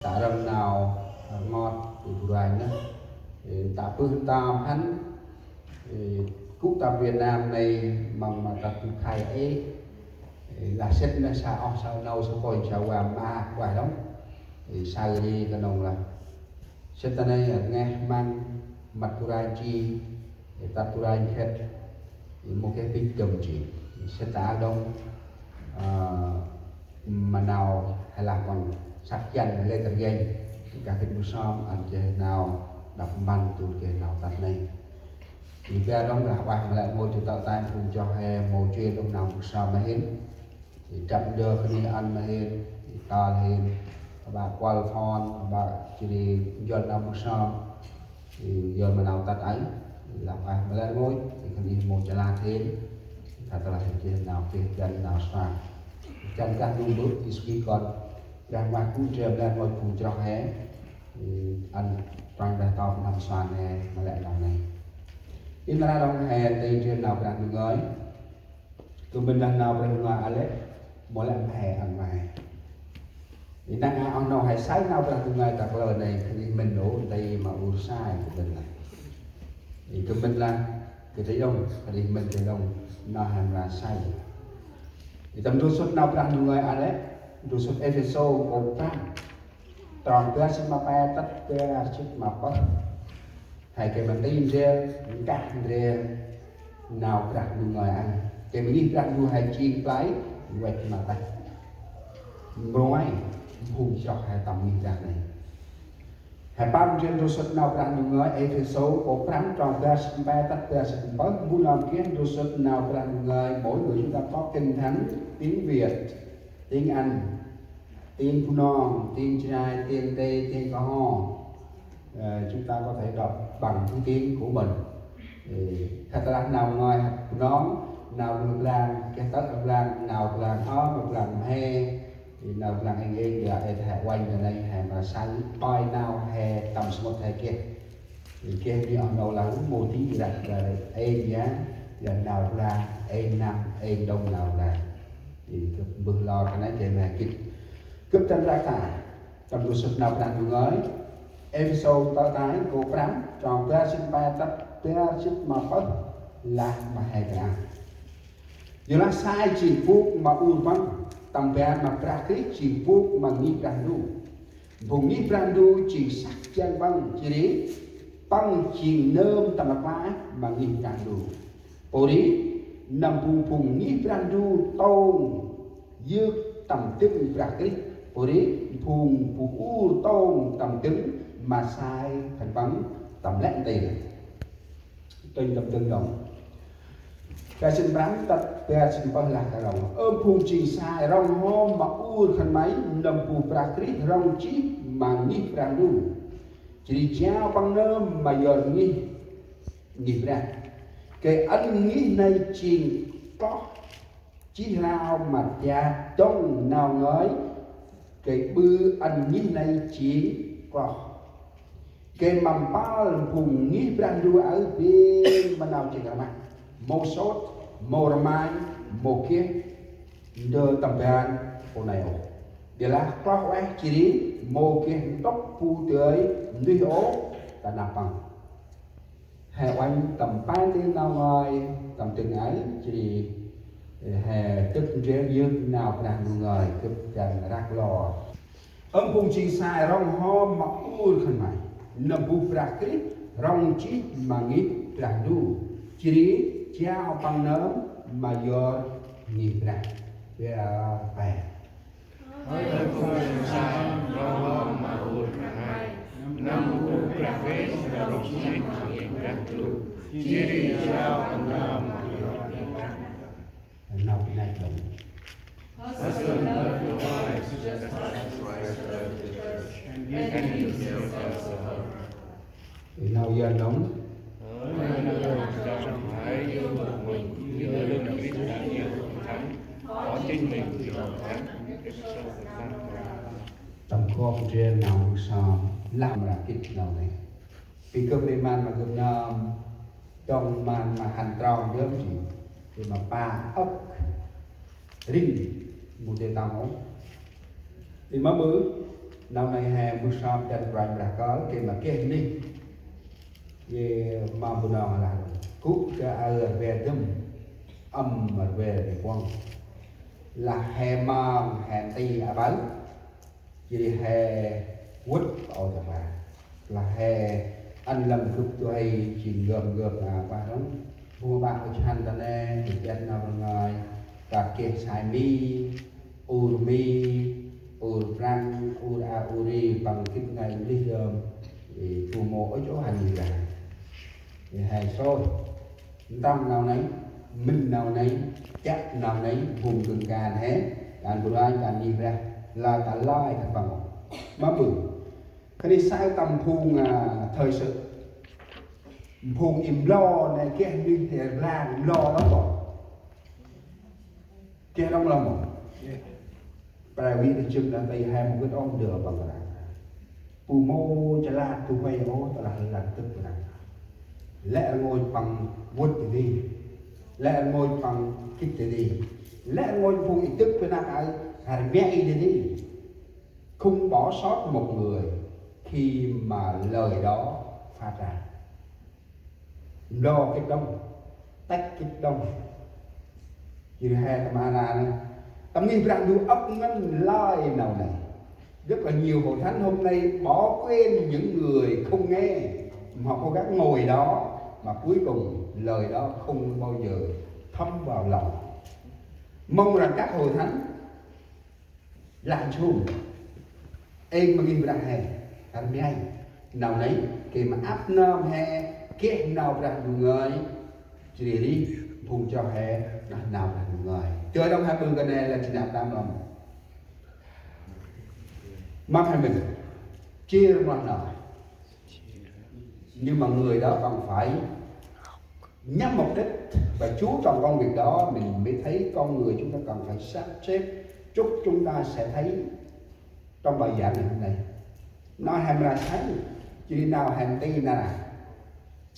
Tạ râm nào ngọt của thủ đoàn tạ phương tam hắn quốc tập Việt Nam này mà tập thầy ấy là xét nó sao sao nâu sao coi sao mà hoài lắm sao đi cái nông là xét ta này nghe mang mặt thủ đoàn chi tập thủ đoàn hết một cái tích cầm chỉ xét tạ đông mà nào hay là còn sắc chân lên tầng dây các cái bút son anh chơi nào đọc văn tụi cái nào tập này thì ra đó là bạn lại ngồi từ tạo tay cùng cho hè mồi chuyên lúc nào bút son mà hết thì chậm đưa cái này ăn mà hết thì ta hết bà qual phon bà chỉ đi dọn nào bút son thì dọn mà nào tập ấy là bạn lại ngồi thì cái này một chả là thế thật là hình chơi nào kia chân nào sang chân các nung bước thì khi còn đang mang cú treo lên ngồi cùng cho hé anh toàn đã tao nằm xoàn hè mà lại lòng này in ra lòng hè thì trên nào đang được gói tụi mình đang nào đang ngồi ở đấy mỗi lần hè ăn ngoài thì đang ăn nào hay sáng nào đang được ngồi các lời này thì mình đổ đây mà u sai của mình này thì tụi mình là cái thấy đông thì mình thấy đông nó hàng là sai thì tầm đôi suất nào đang được ngồi ở đấy đôi suất episode của Pram tròn cái xin mà pe tất cái chiếc mà có hay cái mình tin ra cắt ra nào đặt được ngồi ăn cái mình đi đặt mua hay chi cái quẹt mà tay rồi hùng chọc hay tầm nhìn ra này hay bao nhiêu đôi suất nào đặt được ngồi episode của Pram tròn cái xin pe tất cái xin bớt muốn làm kiến đôi suất nào đặt được ngồi mỗi người chúng ta có kinh thánh tiếng Việt tiếng Anh tiếng Phu Non, tiếng Trai, tiếng Tây, tiếng Cá Ho chúng ta có thể đọc bằng cái tiếng của mình thật là nào ngoài nó nào được làm cái tất được làm nào làm ó được làm he thì nào làm anh em là hệ quanh ở đây hè mà sáng coi nào hè tầm một hè kia thì kia đi ở đâu là một tí đặt là em giá gần nào là em nam em đông nào là thì bực lo cái này chuyện này kịp cấp chân ra cả trong đồ sụp nào đang được nói episode tao tái của Pram tròn ra xin ba tập ra xin mà phật là mà hay cả giờ là sai chỉ phúc mà u vắng tầm bé mà prakrit chỉ phúc mà nghi brandu vùng nghi brandu chỉ sắc chân vắng chỉ đi băng chỉ nơm tầm bạc mà nghi brandu ori nằm vùng nghi brandu tông dư tầm tức prakrit ori phùng phù u tông tầm cứng mà sai thành bắn tầm lẹn tiền tên tầm tương đồng cái xin bán tật cái xin bắn là cái đồng phùng chỉ sai rong hôm mà u thành máy nằm phù prakrit rong chí mà nghi brandu chỉ trao băng nơm mà giờ nghi ra cái anh nghĩ này chỉ có chỉ nào mà cha trong nào nói cái bư anh nghĩ này chỉ có cái mầm bao vùng nghĩ brandu ở bên mà nào chỉ cả mà một sốt một mai một kia đưa tầm bàn của này ổ để là có quay chỉ đi một kia tóc phu tới nuôi ố cả nạp bằng hè oanh tầm ba tiếng nào ngoài tầm từng ấy chỉ hè tức riêng dương nào đang người cực gần rác lò âm phùng chỉ sai rong ho mà u khẩn mày nằm bu prakrit rong chí mà nghĩ brandu chỉ trao bằng nấm mà do nghĩ ra về về nằm bu prakrit rong chí mà nghĩ brandu chỉ trao bằng nấm mà do nghĩ ra nào cái này đúng Husband, love your wives just as Christ loved the church and gave himself as a husband. thì nào giờ đúng Hãy yêu một mình như Đức Christ đã yêu thánh, có chính mình vì lòng thánh, cái sâu của thánh. tầm kho trên nào sòn làm là kịch nào này vì cơ bên man mà cơ trong man mà hành tròn nhớ gì thì mà ba ốc rinh một đề tàu thì mà bự năm nay hè mưa xóm chân vàng là có cái mà cái đi về mà bữa nào là cúp cái ở về đâm âm mà về để quăng là hè mà hè tì à bán chỉ hè quất ở nhà bà là hè anh làm cúp tôi chỉ gom là qua đó mua bạn của anh ta nè thì dân nào người và kia xài mi răng uri bằng cái ngày lý dơm thì phù mộ ở chỗ hành gì là thì hãy xôi tâm nào nấy mình nào nấy chắc nào nấy vùng từng càn hết càn của ai càn nhìn ra là cả lai cả bằng má bự cái đi sai tầm phùng thời sự phùng im lo này kia đi thì làng lo lắm rồi kia đông lắm rồi bà vì thì chừng là tay hai một cái ông đưa bằng cái phù mô chả là phù mây ô ta là tức là lẽ ngồi bằng vuốt thì đi lẽ ngồi bằng kích thì đi lẽ ngồi phùng ý tức với nàng ấy hạt mẹ thì đi không bỏ sót một người khi mà lời đó phát ra lo cái đông tách cái đông như hai cái mà này tâm nghi rằng đủ ấp ngân lai nào này rất là nhiều hội thánh hôm nay bỏ quên những người không nghe mà cố gắng ngồi đó mà cuối cùng lời đó không bao giờ thấm vào lòng. Mong rằng các hội thánh làm chung em mà ghi ra hè anh mấy nào nấy khi mà áp nam hè kết nào ra đủ người chỉ đi phùng cho hè nào ra đủ người chơi đông hai bưng cái này là chỉ nạp tam lòng mắc hai mình chia ra nào nhưng mà người đó còn phải nhắm mục đích và chú trọng công việc đó mình mới thấy con người chúng ta cần phải sắp xếp. Chúc chúng ta sẽ thấy trong bài giảng ngày hôm nay nói hàm ra thấy chỉ nào hành ti nào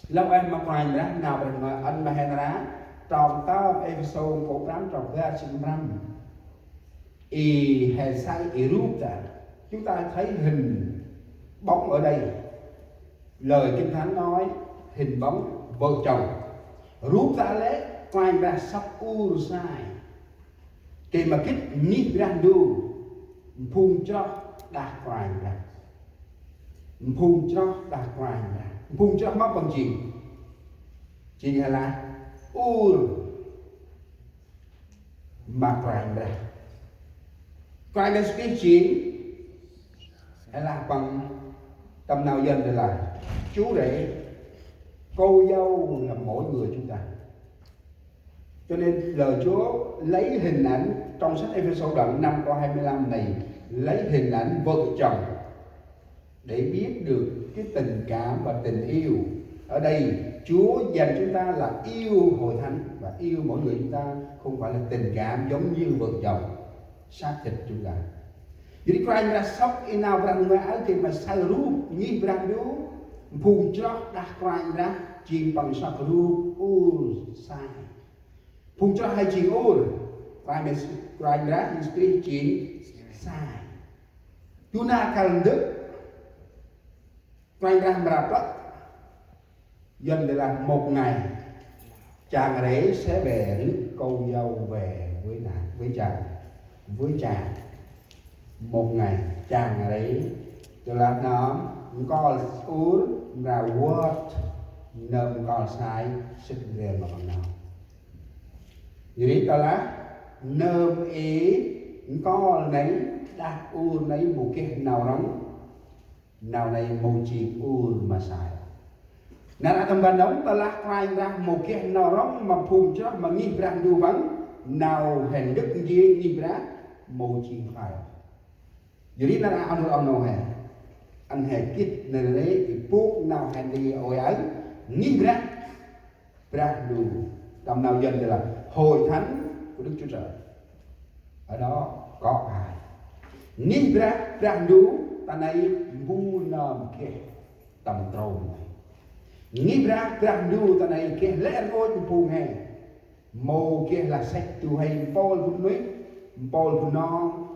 lâu em mà ngoài ra nào bên ngoài anh mà hèn ra trong tao episode cổ rắm trong ga sinh răm y hèn sai y rút ra chúng ta thấy hình bóng ở đây lời Kinh Thánh nói hình bóng vợ chồng rút ra lẽ ngoài ra sắp u sai khi mà kích nhịp ra đu phun cho đạt ngoài ra phun cho đạt ngoài ra phun cho mắc bằng chỉ là u mà ngoài ra cái chuyện hay là bằng tâm nào dân thì là chú rể cô dâu là mỗi người chúng ta. Cho nên lời Chúa lấy hình ảnh trong sách Ê-phê-sô đoạn 5 câu 25 này lấy hình ảnh vợ chồng để biết được cái tình cảm và tình yêu. Ở đây Chúa dành chúng ta là yêu hội thánh và yêu mỗi người chúng ta không phải là tình cảm giống như vợ chồng xác thịt chúng ta. Jadi kalau anda sok ina berang maa ke masalu ni berang du phun cho dah kalau anda chim bằng sok ru sai phun cho hai chim kalau anda istri chim sai tuna kalendek kalau anda merapat dân để làm một ngày chàng rể sẽ về rước cô dâu về với chàng một ngày chàng ấy cho là nó có uống là word nôm có sai sức về mà còn nào vậy đó là nôm ý có lấy đặt uống lấy một cái nào này một chỉ uống mà sai nãy đã thầm ban đóng ta lắc vai ra một cái nào đó mà phun cho mà nghi rằng du vấn nào hình đức gì nghi ra một chỉ phải. Jadi nara anu anh hề kít nên đấy thì buộc nào hành đi ôi ấy nghi ra đủ tầm nào dân thì là hội thánh của Đức Chúa Trời ở đó có ai nghi ra đủ ta này vu nòm kia tầm trâu này nghi ra đủ ta này kia lẽ ngôi phù hè mồ kia là sách tu hay Paul phun núi Paul phun non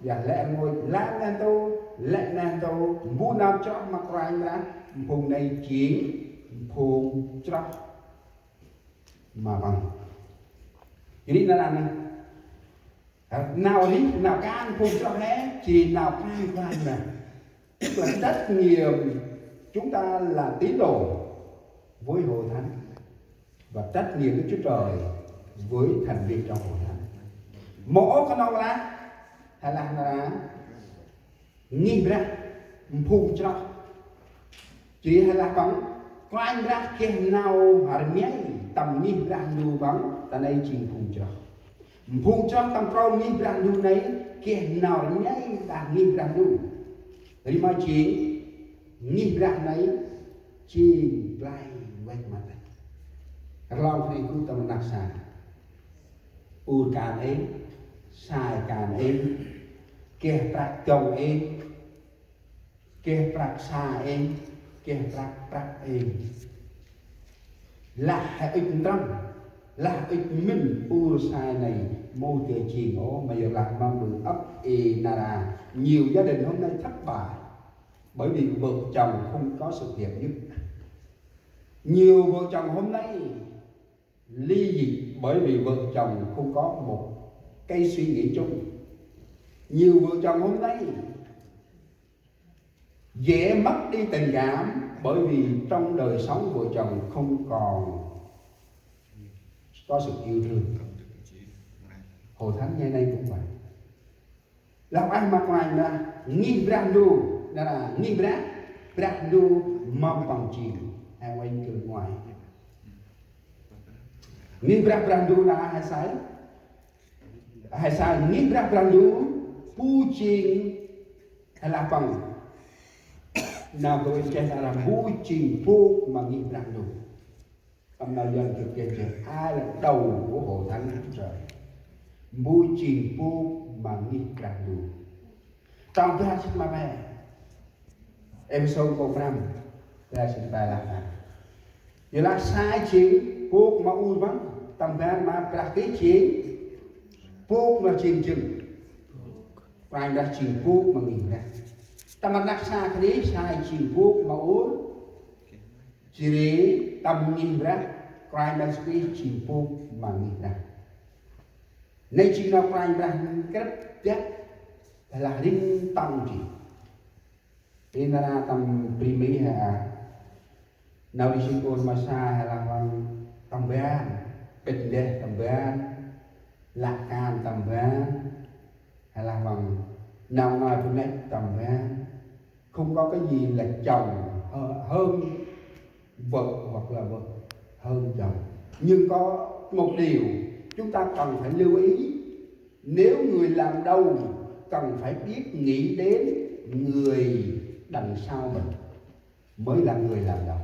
và lẽ ngồi lá nè tô lẽ nè tô bu nam cho mặc rai ra vùng này chiến vùng cho mà bằng jadi nào lý nào can vùng cho hết chỉ nào can quan nè tức là trách nhiệm chúng ta là tín đồ với hội thánh và trách nhiệm với Chúa Trời với thành viên trong hội thánh. Mỗi cái nào là hay là nghi ra phun cho chỉ hay là bằng có anh ra kia nào harus tầm nghi ra nhiều bằng tại đây chỉ phun cho tầm pro nghi ra nhiều này kia nào nhảy đã nghi ra nhiều thì mà chỉ nghi ra này chỉ lại quay mặtเราคือคุณตำนักษาอูการเองชายการเองเกี่ยปรักจงเองเกี่ยปรักชาเองเกี่ยปรักเองละให้อึดตั้งละอึดminhอูชายnày mô tề chiền ố mà giờ làm mong được ấp nara nhiều gia đình hôm nay thất bại bởi vì vợ chồng không có sự hiệp nhất. Nhiều vợ chồng hôm nay ly dị bởi vì vợ chồng không có một cái suy nghĩ chung. Nhiều vợ chồng hôm nay dễ mất đi tình cảm bởi vì trong đời sống vợ chồng không còn có sự yêu thương. Hội thánh ngày nay cũng vậy. Làm ai mặc ngoài là nghi brandu là nghi brandu mong bằng chìm hay quay từ ngoài. Nghi brandu là hai sai nghi brandu pu ching hay là bằng nào tôi chơi là pu ching pu mà nghi brandu. Hôm nay dân thực hiện ai là đầu của hội thánh trời pu ching pu mà nghi brandu. Trong cái hạt mà mẹ em sâu cô năm là sự tài lạc vậy là sai chính buộc mà u vắng tầm ván mà cái chính buộc là chìm chừng và là chìm buộc mà nghỉ ra tầm mà nắc xa cái đấy sai chìm buộc mà u chỉ để tầm nghỉ ra và là chìm buộc mà nghỉ ra nên chỉ là và là cái đấy là linh tăng chỉ ini là tầm primi ha nào đi sinh con mà xa hay là bằng tầm bé bịch đề tầm bé lạc can tầm bé hay là bằng nào ngoài bên đấy tầm bé không có cái gì là chồng hơn vợ hoặc là vợ hơn chồng, nhưng có một điều chúng ta cần phải lưu ý, nếu người làm đầu cần phải biết nghĩ đến người đằng sau mình mới là người làm đầu.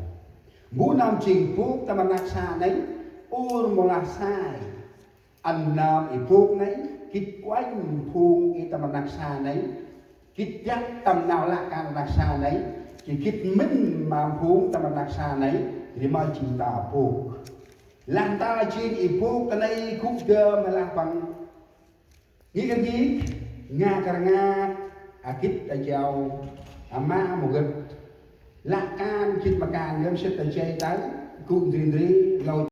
Muốn nam trình phúc ta mà nạc xa đấy ôn một là sai anh nam ý phúc đấy kích quanh phung ý ta mà nạc xa đấy kích chắc tầm nào là càng nạc xa đấy chỉ kích minh mà phung ta mà nạc xa đấy thì mới trình ta phúc làm ta trên ý phúc ta này khúc gơ mà là bằng nghĩ cái gì nga cả nga kích ta chào ma một gần lạc can chích mà càng ngâm sức tới chơi tới cùng riêng lâu